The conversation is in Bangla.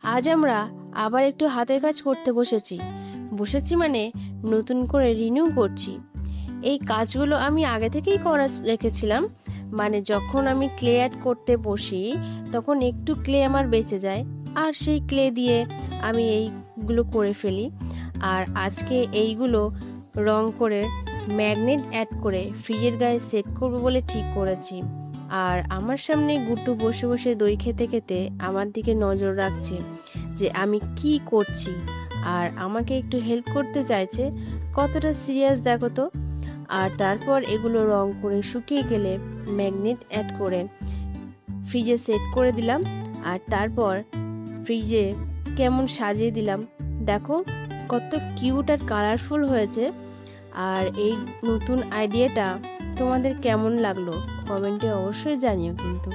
আজ আমরা আবার একটু হাতের কাজ করতে বসেছি মানে নতুন করে রিনিউ করছি। এই কাজগুলো আমি আগে থেকেই করা রেখেছিলাম, মানে যখন আমি ক্লে অ্যাড করতে বসি তখন একটু ক্লে আমার বেঁচে যায়, আর সেই ক্লে দিয়ে আমি এইগুলো করে ফেলি। আর আজকে এইগুলো রং করে ম্যাগনেট অ্যাড করে ফ্রিজের গায়ে সেট করব বলে ঠিক করেছি। আর আমার সামনে গুড্ডু বসে বসে দই খেতে খেতে আমার দিকে নজর রাখছে যে আমি কি করছি, আর আমাকে একটু হেল্প করতে চাইছে। কতটা সিরিয়াস দেখো তো। আর তারপর এগুলো রং করে শুকিয়ে গেলে ম্যাগনেট অ্যাড করে ফ্রিজে সেট করে দিলাম। আর তারপর ফ্রিজে কেমন সাজিয়ে দিলাম দেখো, কত কিউট আর কালারফুল হয়েছে। আর এই নতুন আইডিয়াটা তোমাদের কেমন লাগলো কমেন্টে অবশ্যই জানিও কিন্তু।